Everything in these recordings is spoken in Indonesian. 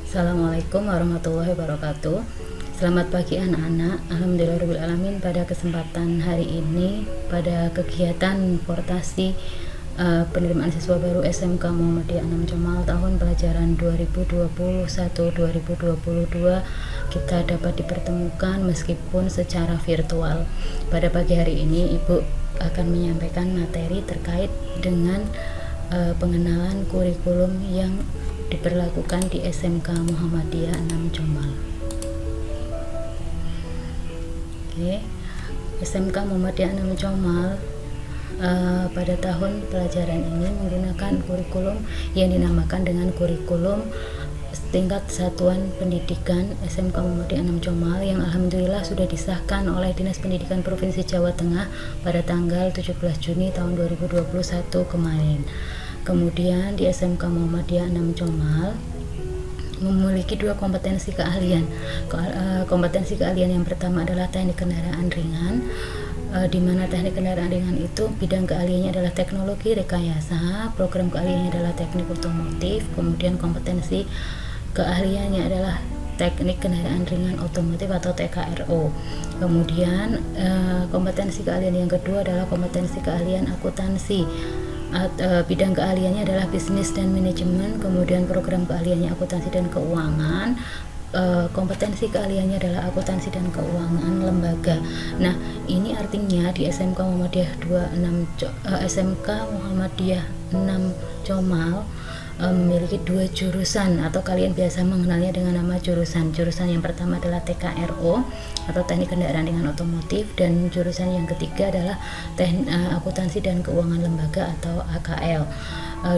Assalamualaikum warahmatullahi wabarakatuh. Selamat pagi anak-anak. Alhamdulillahirrahmanirrahim. Pada kesempatan hari ini, pada kegiatan portasi penerimaan siswa baru SMK Muhammadiyah 6 Comal tahun pelajaran 2021-2022, kita dapat dipertemukan meskipun secara virtual. Pada pagi hari ini, Ibu akan menyampaikan materi terkait dengan pengenalan kurikulum yang diberlakukan di SMK Muhammadiyah 6 Comal. Oke, SMK Muhammadiyah 6 Comal pada tahun pelajaran ini menggunakan kurikulum yang dinamakan dengan kurikulum tingkat satuan pendidikan SMK Muhammadiyah 6 Comal yang alhamdulillah sudah disahkan oleh Dinas Pendidikan Provinsi Jawa Tengah pada tanggal 17 Juni tahun 2021 kemarin. Kemudian di SMK Muhammadiyah 6 Comal memiliki dua kompetensi keahlian. Kompetensi keahlian yang pertama adalah teknik kendaraan ringan, di mana teknik kendaraan ringan itu bidang keahliannya adalah teknologi rekayasa, program keahliannya adalah teknik otomotif, kemudian kompetensi keahliannya adalah teknik kendaraan ringan otomotif atau TKRO. Kemudian kompetensi keahlian yang kedua adalah kompetensi keahlian akuntansi. Bidang keahliannya adalah bisnis dan manajemen, kemudian program keahliannya akuntansi dan keuangan. Kompetensi keahliannya adalah akuntansi dan keuangan lembaga. Nah, ini artinya di SMK Muhammadiyah 6 Comal memiliki dua jurusan atau kalian biasa mengenalnya dengan nama jurusan. Jurusan yang pertama adalah TKRO atau teknik kendaraan ringan otomotif, dan jurusan yang ketiga adalah akuntansi dan keuangan lembaga atau AKL.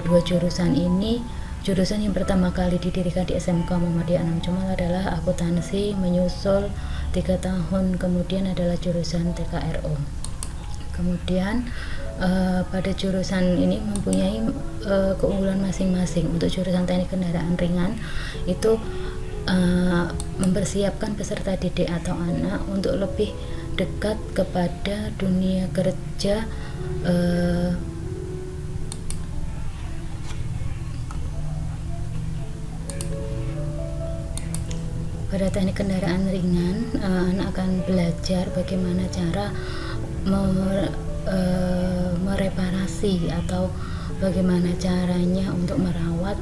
Dua jurusan ini, jurusan yang pertama kali didirikan di SMK Muhammadiyah 6 Comal adalah akuntansi, menyusul 3 tahun kemudian adalah jurusan TKRO. Kemudian pada jurusan ini mempunyai keunggulan masing-masing. Untuk jurusan teknik kendaraan ringan itu mempersiapkan peserta didik atau anak untuk lebih dekat kepada dunia kerja pada teknik kendaraan ringan. Anak akan belajar bagaimana cara mereparasi atau bagaimana caranya untuk merawat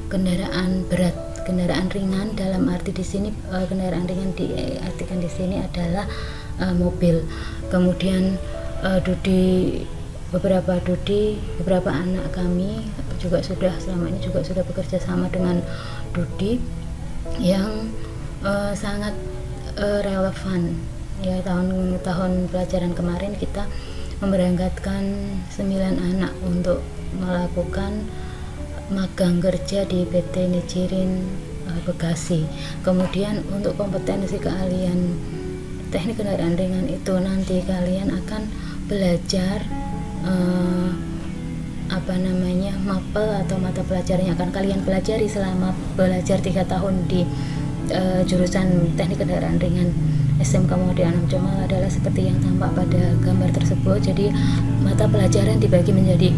kendaraan berat, kendaraan ringan. Dalam arti di sini kendaraan ringan diartikan di sini adalah mobil. Kemudian beberapa anak kami juga selama ini sudah bekerja sama dengan Dudi yang sangat relevan. Ya, tahun pelajaran kemarin kita memberangkatkan 9 anak untuk melakukan magang kerja di PT Nichirin Bekasi. Kemudian untuk kompetensi keahlian teknik kendaraan ringan itu nanti kalian akan belajar mapel atau mata pelajaran yang akan kalian pelajari selama belajar 3 tahun di jurusan teknik kendaraan ringan SMK Muhammadiyah 6 Comal adalah seperti yang tampak pada gambar tersebut. Jadi mata pelajaran dibagi menjadi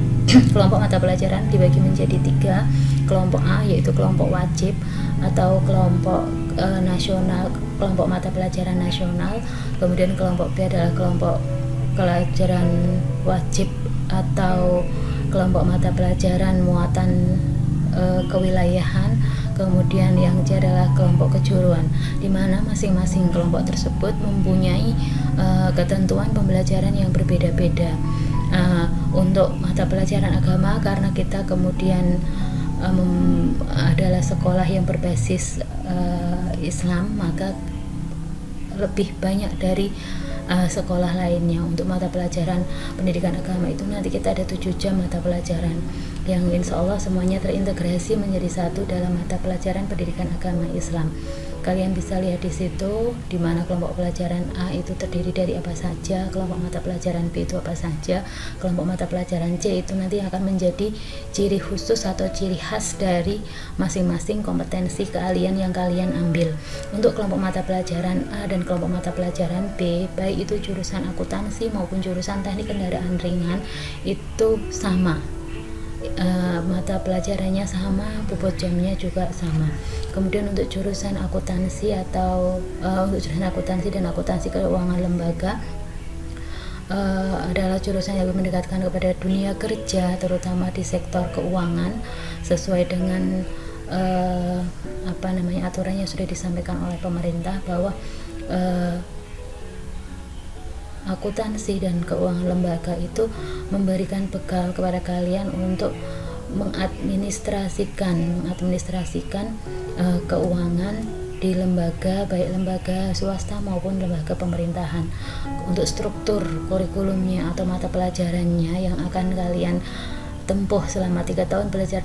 kelompok mata pelajaran dibagi menjadi 3. Kelompok A yaitu kelompok wajib atau kelompok nasional, kelompok mata pelajaran nasional. Kemudian kelompok B adalah kelompok pelajaran wajib atau kelompok mata pelajaran muatan kewilayahan. Kemudian yang C adalah kelompok kejuruan, di mana masing-masing kelompok tersebut mempunyai ketentuan pembelajaran yang berbeda-beda. Untuk mata pelajaran agama, karena kita kemudian adalah sekolah yang berbasis Islam, maka lebih banyak dari sekolah lainnya. Untuk mata pelajaran pendidikan agama itu nanti kita ada 7 jam mata pelajaran yang insya Allah semuanya terintegrasi menjadi satu dalam mata pelajaran pendidikan agama Islam. Kalian bisa lihat di situ di mana kelompok pelajaran A itu terdiri dari apa saja, kelompok mata pelajaran B itu apa saja, kelompok mata pelajaran C itu nanti akan menjadi ciri khusus atau ciri khas dari masing-masing kompetensi keahlian yang kalian ambil. Untuk kelompok mata pelajaran A dan kelompok mata pelajaran B, baik itu jurusan akuntansi maupun jurusan teknik kendaraan ringan, itu sama. mata pelajarannya sama, bobot jamnya juga sama. Kemudian untuk jurusan akuntansi atau untuk jurusan akuntansi dan akuntansi keuangan lembaga adalah jurusan yang lebih mendekatkan kepada dunia kerja, terutama di sektor keuangan, sesuai dengan aturannya sudah disampaikan oleh pemerintah bahwa akuntansi dan keuangan lembaga itu memberikan bekal kepada kalian untuk mengadministrasikan keuangan di lembaga, baik lembaga swasta maupun lembaga pemerintahan. Untuk struktur kurikulumnya atau mata pelajarannya yang akan kalian tempuh selama 3 tahun belajar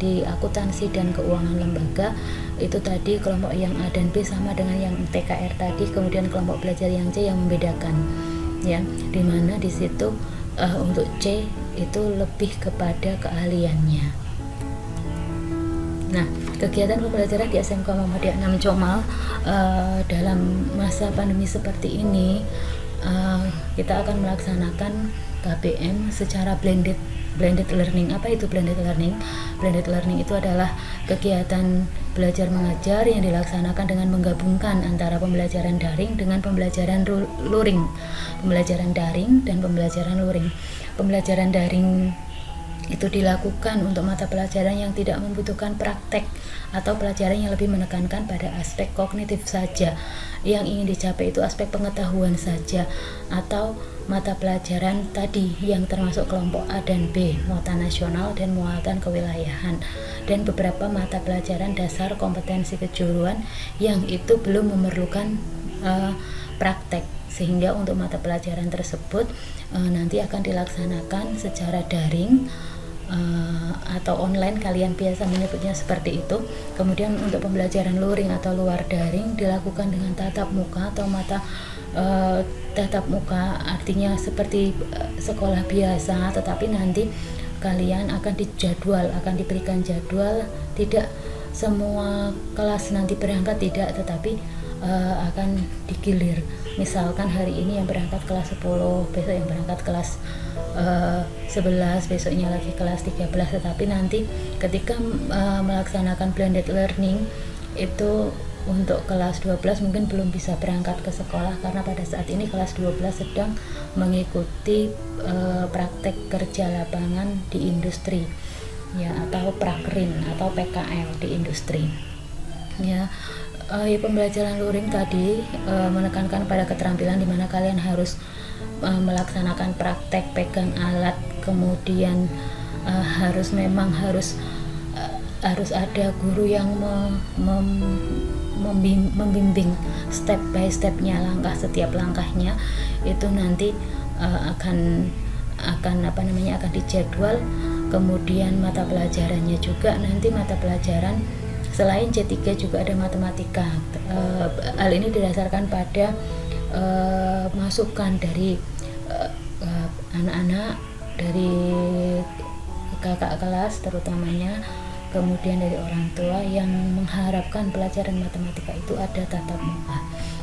di akuntansi dan keuangan lembaga, itu tadi kelompok yang A dan B sama dengan yang TKR tadi. Kemudian kelompok belajar yang C yang membedakan, ya, dimana di situ untuk C itu lebih kepada keahliannya. Nah, kegiatan pembelajaran di SMK Muhammadiyah 6 Comal dalam masa pandemi seperti ini, kita akan melaksanakan KBM secara blended learning. Apa itu blended learning? Blended learning itu adalah kegiatan belajar mengajar yang dilaksanakan dengan menggabungkan antara pembelajaran daring dengan pembelajaran luring. Pembelajaran daring dan pembelajaran luring. Pembelajaran daring itu dilakukan untuk mata pelajaran yang tidak membutuhkan praktek atau pelajaran yang lebih menekankan pada aspek kognitif saja. Yang ingin dicapai itu aspek pengetahuan saja, atau mata pelajaran tadi yang termasuk kelompok A dan B, muatan nasional dan muatan kewilayahan, dan beberapa mata pelajaran dasar kompetensi kejuruan yang itu belum memerlukan praktek. Sehingga untuk mata pelajaran tersebut nanti akan dilaksanakan secara daring atau online, kalian biasa menyebutnya seperti itu. Kemudian untuk pembelajaran luring atau luar daring dilakukan dengan tatap muka atau mata tatap muka, artinya seperti sekolah biasa, tetapi nanti kalian akan diberikan jadwal. Tidak semua kelas nanti berangkat, tidak, tetapi akan digilir. Misalkan hari ini yang berangkat kelas 10, besok yang berangkat kelas 11, besoknya lagi kelas 13. Tetapi nanti ketika melaksanakan blended learning itu untuk kelas 12 mungkin belum bisa berangkat ke sekolah karena pada saat ini kelas 12 sedang mengikuti praktek kerja lapangan di industri, ya, atau prakrin atau PKL di industri, ya. Pembelajaran luring tadi menekankan pada keterampilan di mana kalian harus melaksanakan praktek pegang alat, kemudian harus ada guru yang membimbing step by stepnya, setiap langkahnya itu nanti akan dijadwal. Kemudian mata pelajarannya juga nanti mata pelajaran selain C3 juga ada matematika. Hal ini didasarkan pada masukan dari anak-anak, dari kakak kelas terutamanya, kemudian dari orang tua yang mengharapkan pelajaran matematika itu ada tatap muka.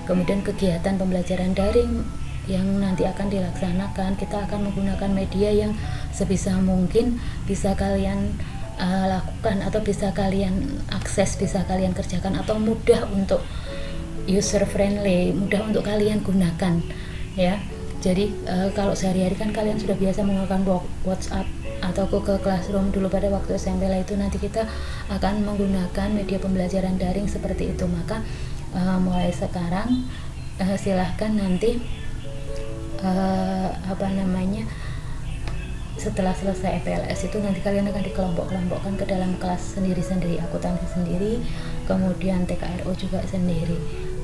Kemudian kegiatan pembelajaran daring yang nanti akan dilaksanakan, kita akan menggunakan media yang sebisa mungkin bisa kalian lakukan atau bisa kalian akses, bisa kalian kerjakan, atau mudah untuk user friendly, mudah untuk kalian gunakan, ya. Jadi kalau sehari-hari kan kalian sudah biasa menggunakan WhatsApp atau Google Classroom dulu pada waktu SMP lah, itu nanti kita akan menggunakan media pembelajaran daring seperti itu. Maka mulai sekarang silahkan nanti setelah selesai FPLS itu nanti kalian akan dikelompok-kelompokkan ke dalam kelas sendiri-sendiri, akuntansi sendiri, kemudian TKRO juga sendiri.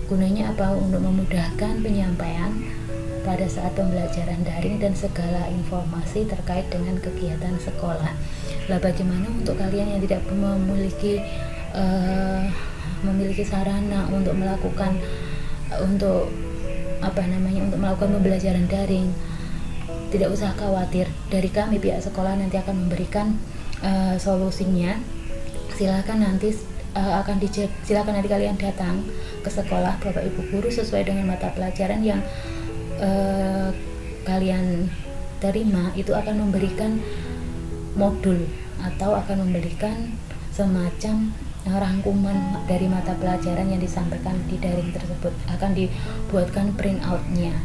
Gunanya apa? Untuk memudahkan penyampaian pada saat pembelajaran daring dan segala informasi terkait dengan kegiatan sekolah. Lah bagaimana untuk kalian yang tidak memiliki sarana untuk melakukan untuk melakukan pembelajaran daring? Tidak usah khawatir, dari kami pihak sekolah nanti akan memberikan solusinya. Silakan nanti kalian datang ke sekolah, Bapak Ibu guru, sesuai dengan mata pelajaran yang kalian terima itu akan memberikan modul atau akan memberikan semacam rangkuman dari mata pelajaran yang disampaikan di daring tersebut. Akan dibuatkan print out-nya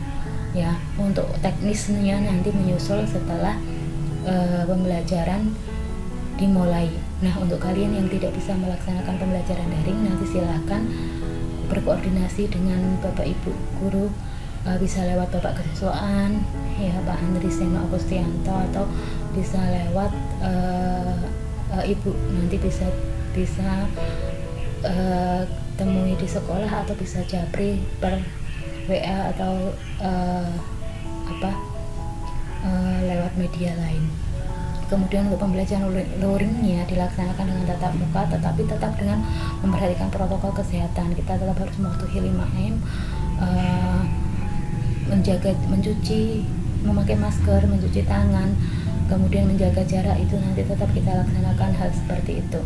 ya. Untuk teknisnya nanti menyusul setelah pembelajaran dimulai. Nah, untuk kalian yang tidak bisa melaksanakan pembelajaran daring, nanti silahkan berkoordinasi dengan Bapak Ibu guru, bisa lewat Bapak Kesiswaan ya, Pak Andri Seno Agustianto, atau bisa lewat Ibu, nanti bisa temui di sekolah, atau bisa japri per WA atau lewat media lain. Kemudian untuk pembelajaran luringnya dilaksanakan dengan tatap muka, tetapi tetap dengan memperhatikan protokol kesehatan. Kita tetap harus mematuhi 5M, memakai masker, mencuci tangan, kemudian menjaga jarak, itu nanti tetap kita laksanakan hal seperti itu.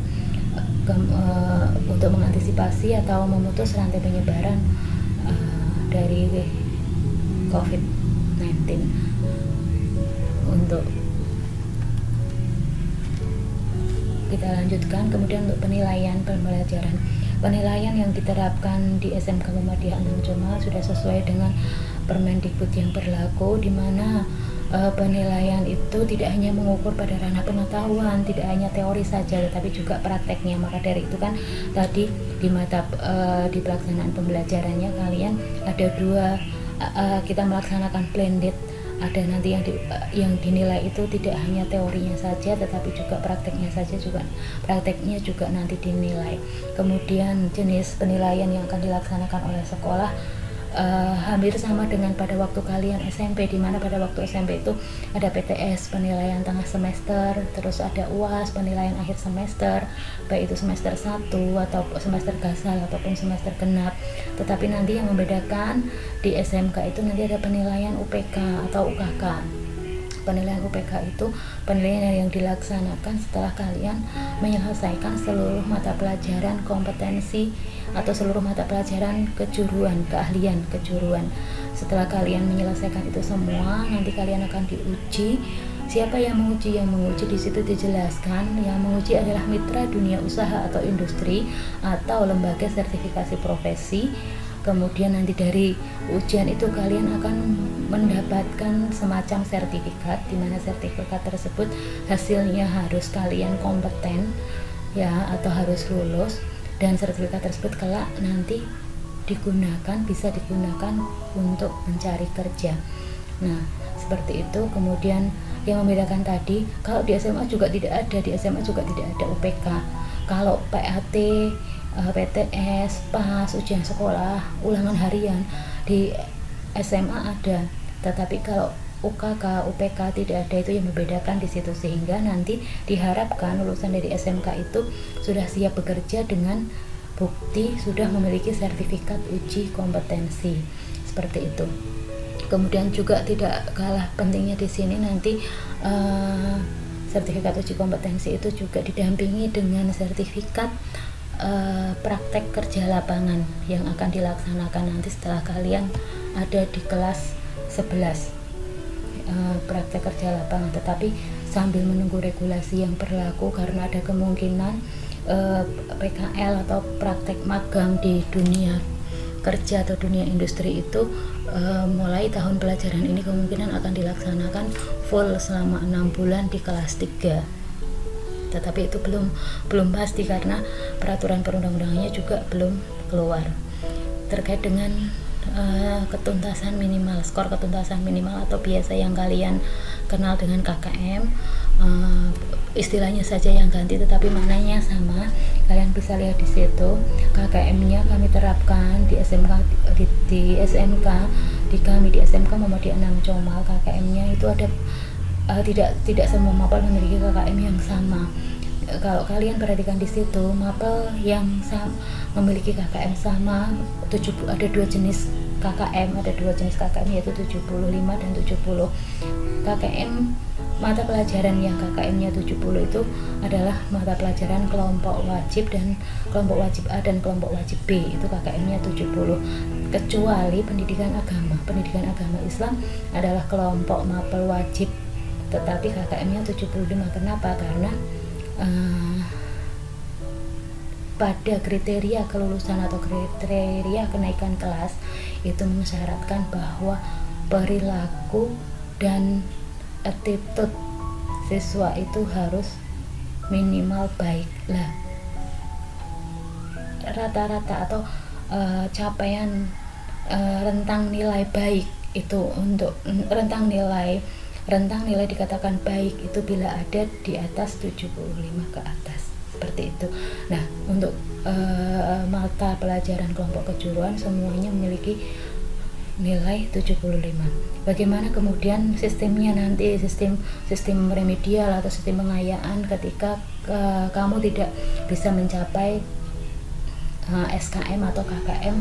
Untuk mengantisipasi atau memutus rantai penyebaran dari COVID-19. Untuk kita lanjutkan, kemudian untuk penilaian pembelajaran. Penilaian yang diterapkan di SMK Muhammadiyah 6 Comal sudah sesuai dengan Permendikbud yang berlaku, di mana penilaian itu tidak hanya mengukur pada ranah pengetahuan, tidak hanya teori saja, tetapi juga prakteknya. Maka dari itu kan tadi di pelaksanaan pembelajarannya kalian ada dua, kita melaksanakan blended. Ada nanti yang dinilai itu tidak hanya teorinya saja, tetapi juga prakteknya juga nanti dinilai. Kemudian jenis penilaian yang akan dilaksanakan oleh sekolah hampir sama dengan pada waktu kalian SMP, di mana pada waktu SMP itu ada PTS, penilaian tengah semester, terus ada UAS, penilaian akhir semester, baik itu semester 1 atau semester gasal ataupun semester genap. Tetapi nanti yang membedakan di SMK itu nanti ada penilaian UPK atau UKK. Penilaian UPK itu penilaian yang dilaksanakan setelah kalian menyelesaikan seluruh mata pelajaran kompetensi atau seluruh mata pelajaran keahlian kejuruan. Setelah kalian menyelesaikan itu semua, nanti kalian akan diuji. Siapa yang menguji? Yang menguji di situ dijelaskan, yang menguji adalah mitra dunia usaha atau industri atau lembaga sertifikasi profesi. Kemudian nanti dari ujian itu kalian akan mendapatkan semacam sertifikat, di mana sertifikat tersebut hasilnya harus kalian kompeten ya, atau harus lulus, dan sertifikat tersebut kelak nanti bisa digunakan untuk mencari kerja. Nah, seperti itu. Kemudian yang membedakan tadi, kalau di SMA juga tidak ada, UPK. Kalau PAT, PTS, PAS, ujian sekolah, ulangan harian di SMA ada, tetapi kalau UKK, UPK tidak ada. Itu yang membedakan di situ, sehingga nanti diharapkan lulusan dari SMK itu sudah siap bekerja dengan bukti sudah memiliki sertifikat uji kompetensi, seperti itu. Kemudian juga tidak kalah pentingnya di sini nanti sertifikat uji kompetensi itu juga didampingi dengan sertifikat praktek kerja lapangan yang akan dilaksanakan nanti setelah kalian ada di kelas 11, praktek kerja lapangan, tetapi sambil menunggu regulasi yang berlaku, karena ada kemungkinan PKL atau praktek magang di dunia kerja atau dunia industri itu mulai tahun pelajaran ini kemungkinan akan dilaksanakan full selama 6 bulan di kelas 3. Tetapi itu belum pasti karena peraturan perundang-undangannya juga belum keluar terkait dengan ketuntasan minimal, skor ketuntasan minimal atau biasa yang kalian kenal dengan KKM. Istilahnya saja yang ganti, tetapi maknanya sama. Kalian bisa lihat di situ KKM-nya kami terapkan di SMK di SMK Muhammadiyah 6 Comal. KKM-nya itu ada tidak semua mapel memiliki KKM yang sama. Kalau kalian perhatikan di situ, mapel yang memiliki KKM sama, ada dua jenis KKM, yaitu 75 dan 70. KKM mata pelajaran yang KKM-nya 70 itu adalah mata pelajaran kelompok wajib dan kelompok wajib A dan kelompok wajib B, itu KKM-nya 70. Kecuali pendidikan agama Islam adalah kelompok mapel wajib, tetapi KKM-nya 75. Kenapa? Karena uh, pada kriteria kelulusan atau kriteria kenaikan kelas itu mensyaratkan bahwa perilaku dan attitude siswa itu harus minimal baik lah. Rata-rata atau capaian rentang nilai baik itu untuk rentang nilai dikatakan baik itu bila ada di atas 75 ke atas, seperti itu. Nah, untuk mata pelajaran kelompok kejuruan semuanya memiliki nilai 75. Bagaimana kemudian sistemnya nanti, sistem remedial atau sistem pengayaan ketika kamu tidak bisa mencapai SKM atau KKM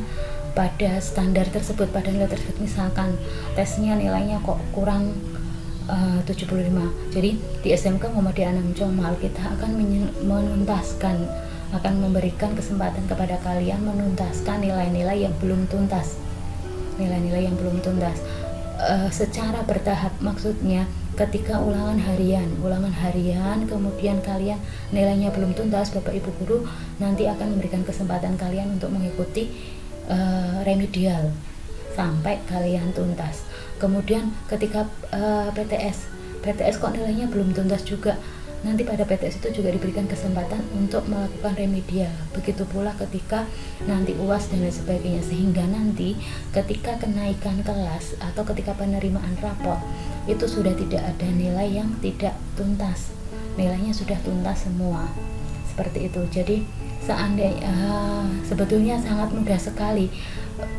pada standar tersebut, pada nilai tersebut, misalkan tesnya nilainya kok kurang 75. Jadi di SMK Muhammadiyah Anam Comal kita akan menuntaskan, akan memberikan kesempatan kepada kalian menuntaskan nilai-nilai yang belum tuntas. Secara bertahap, maksudnya ketika ulangan harian kemudian kalian nilainya belum tuntas, Bapak Ibu guru nanti akan memberikan kesempatan kalian untuk mengikuti remedial sampai kalian tuntas. Kemudian ketika PTS kok nilainya belum tuntas juga, nanti pada PTS itu juga diberikan kesempatan untuk melakukan remedial. Begitu pula ketika nanti UAS dan lain sebagainya, sehingga nanti ketika kenaikan kelas atau ketika penerimaan rapot itu sudah tidak ada nilai yang tidak tuntas, nilainya sudah tuntas semua, seperti itu. Jadi sebetulnya sangat mudah sekali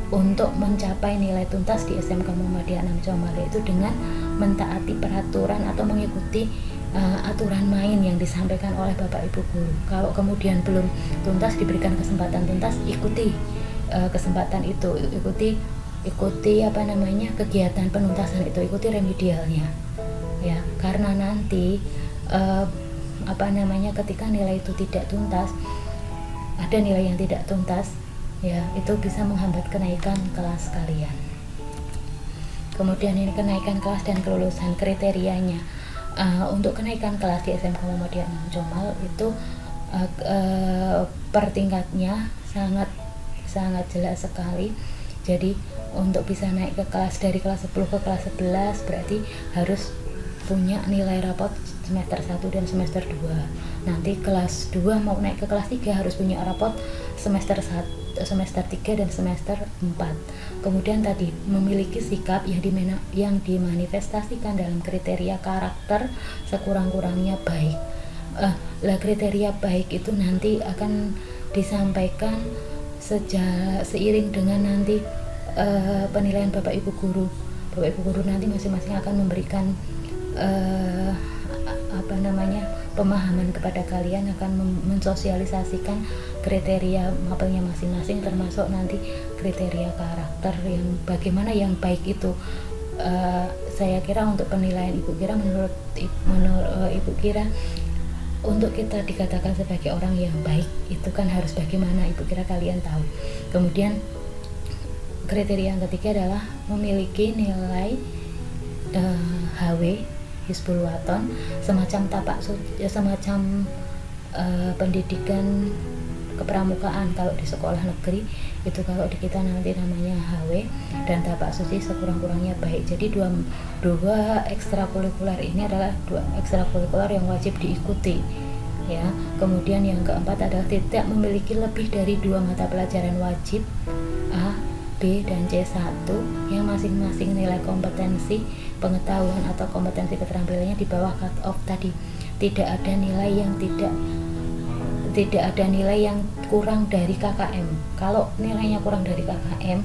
untuk mencapai nilai tuntas di SMK Muhammadiyah Anam Comal, itu dengan mentaati peraturan atau mengikuti aturan main yang disampaikan oleh Bapak Ibu guru. Kalau kemudian belum tuntas, diberikan kesempatan tuntas, ikuti kesempatan itu, ikuti kegiatan penuntasan itu, ikuti remedialnya ya, karena nanti ketika nilai itu tidak tuntas, ada nilai yang tidak tuntas ya, itu bisa menghambat kenaikan kelas kalian. Kemudian ini kenaikan kelas dan kelulusan kriterianya. Untuk kenaikan kelas di SMK Muhammadiyah Anam Comal itu per tingkatnya sangat jelas sekali. Jadi untuk bisa naik ke kelas dari kelas 10 ke kelas 11 berarti harus punya nilai rapot semester 1 dan semester 2. Nanti kelas 2 mau naik ke kelas 3 harus punya rapot semester 1, semester 3 dan semester 4. Kemudian tadi memiliki sikap yang dimanifestasikan dalam kriteria karakter sekurang-kurangnya baik. Kriteria baik itu nanti akan disampaikan seiring dengan nanti penilaian Bapak Ibu guru. Bapak Ibu guru nanti masing-masing akan memberikan pemahaman kepada kalian, akan mensosialisasikan kriteria mapelnya masing-masing, termasuk nanti kriteria karakter yang bagaimana yang baik itu. Saya kira untuk penilaian Ibu Kira, menurut Ibu Kira, untuk kita dikatakan sebagai orang yang baik itu kan harus bagaimana, Ibu Kira kalian tahu. Kemudian kriteria yang ketiga adalah memiliki nilai HW Hizbul Waton, semacam pendidikan kepramukaan kalau di sekolah negeri itu, kalau di kita nanti namanya HW, dan tapak suci sekurang-kurangnya baik. Jadi dua ekstrakurikuler ini adalah dua ekstrakurikuler yang wajib diikuti ya. Kemudian yang keempat adalah tidak memiliki lebih dari 2 mata pelajaran wajib A, B, dan C1 yang masing-masing nilai kompetensi pengetahuan atau kompetensi keterampilannya di bawah cut off tadi. Tidak ada nilai yang kurang dari KKM. Kalau nilainya kurang dari KKM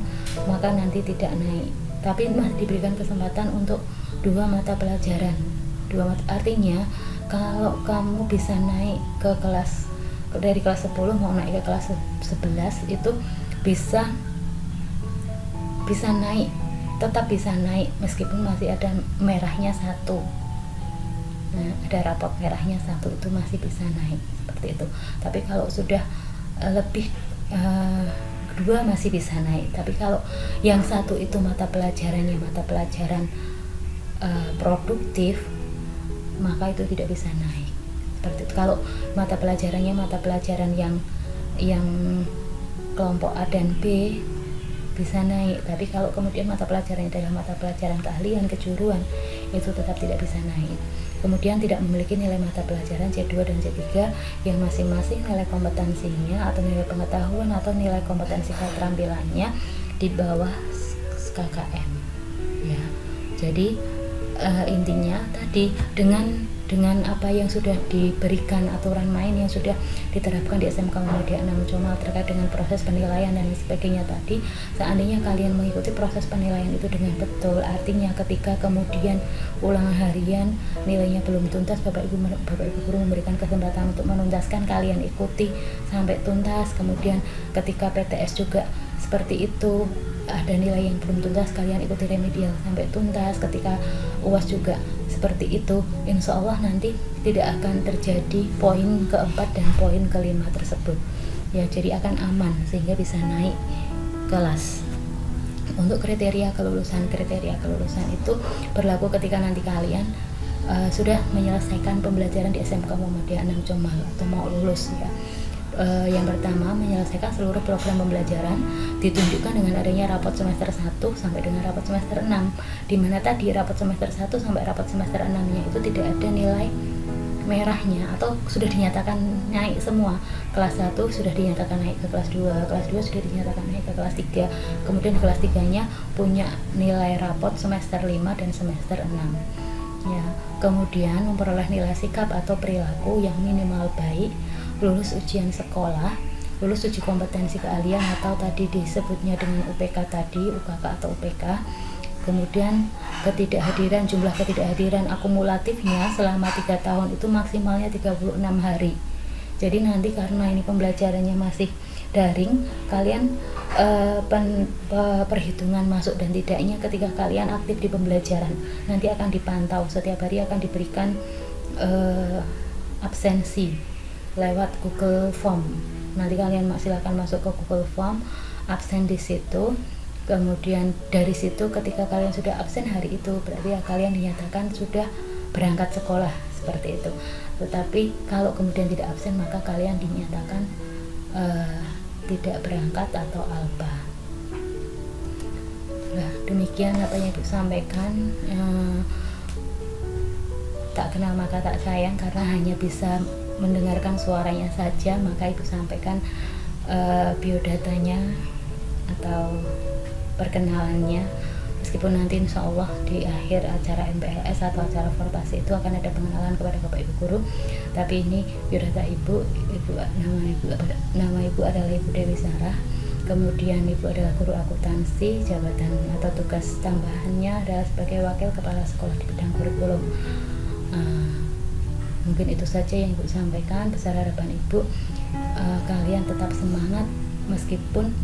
maka nanti tidak naik, tapi masih diberikan kesempatan untuk 2 mata pelajaran. Artinya kalau kamu bisa naik ke kelas dari kelas 10 mau naik ke kelas 11 itu bisa naik, tetap bisa naik meskipun masih ada merahnya 1. Nah, ada rapot merahnya 1 itu masih bisa naik, seperti itu. Tapi kalau sudah lebih 2 masih bisa naik. Tapi kalau yang 1 itu mata pelajaran produktif, maka itu tidak bisa naik, seperti itu. Kalau mata pelajarannya mata pelajaran yang kelompok A dan B bisa naik, tapi kalau kemudian mata pelajarannya adalah mata pelajaran keahlian, kejuruan, itu tetap tidak bisa naik. Kemudian tidak memiliki nilai mata pelajaran C2 dan C3 yang masing-masing nilai kompetensinya atau nilai pengetahuan atau nilai kompetensi keterampilannya di bawah KKM ya. Jadi intinya tadi dengan apa yang sudah diberikan, aturan main yang sudah diterapkan di SMK Muhammadiyah 6 Comal terkait dengan proses penilaian dan sebagainya tadi, seandainya kalian mengikuti proses penilaian itu dengan betul, artinya ketika kemudian ulangan harian nilainya belum tuntas, Bapak Ibu guru memberikan kesempatan untuk menuntaskan, kalian ikuti sampai tuntas. Kemudian ketika PTS juga seperti itu, ada nilai yang belum tuntas, kalian ikuti remedial sampai tuntas. Ketika UAS juga seperti itu, insya Allah nanti tidak akan terjadi poin keempat dan poin kelima tersebut ya, jadi akan aman sehingga bisa naik kelas. Untuk kriteria kelulusan itu berlaku ketika nanti kalian sudah menyelesaikan pembelajaran di SMK Muhammadiyah 6 Comal atau mau lulus ya. Yang pertama, menyelesaikan seluruh program pembelajaran ditunjukkan dengan adanya rapot semester 1 sampai dengan rapot semester 6, di mana tadi rapot semester 1 sampai rapot semester 6-nya itu tidak ada nilai merahnya atau sudah dinyatakan naik semua. Kelas 1 sudah dinyatakan naik ke kelas 2, kelas 2 sudah dinyatakan naik ke kelas 3, kemudian kelas 3-nya punya nilai rapot semester 5 dan semester 6 ya. Kemudian memperoleh nilai sikap atau perilaku yang minimal baik, lulus ujian sekolah, lulus uji kompetensi keahlian atau tadi disebutnya dengan UPK tadi, UKK atau UPK. Kemudian jumlah ketidakhadiran akumulatifnya selama 3 tahun itu maksimalnya 36 hari. Jadi nanti karena ini pembelajarannya masih daring, kalian perhitungan masuk dan tidaknya ketika kalian aktif di pembelajaran nanti akan dipantau, setiap hari akan diberikan absensi lewat Google Form. Nanti kalian silakan masuk ke Google Form, absen di situ. Kemudian dari situ ketika kalian sudah absen hari itu, berarti ya kalian dinyatakan sudah berangkat sekolah seperti itu. Tetapi kalau kemudian tidak absen, maka kalian dinyatakan tidak berangkat atau alba. Nah, demikian apa yang Ibu sampaikan. Tak kenal maka tak sayang, karena hanya bisa mendengarkan suaranya saja, maka Ibu sampaikan biodatanya atau perkenalannya. Meskipun nanti insya Allah di akhir acara MPLS atau acara formasi itu akan ada pengenalan kepada Bapak Ibu guru, tapi ini biodata nama ibu adalah Ibu Dewi Sarah. Kemudian Ibu adalah guru akuntansi, jabatan atau tugas tambahannya adalah sebagai wakil kepala sekolah di bidang kurikulum. Mungkin itu saja yang Ibu sampaikan. Besar harapan Ibu kalian tetap semangat meskipun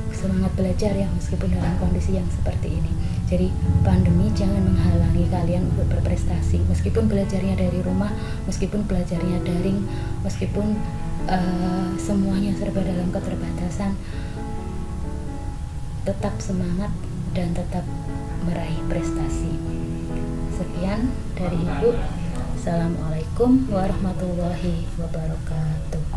semangat belajar ya, meskipun dalam kondisi yang seperti ini. Jadi pandemi jangan menghalangi kalian untuk berprestasi, meskipun belajarnya dari rumah, meskipun belajarnya daring, meskipun semuanya serba dalam keterbatasan. Tetap semangat dan tetap meraih prestasi. Sekian dari Ibu. Assalamualaikum warahmatullahi wabarakatuh.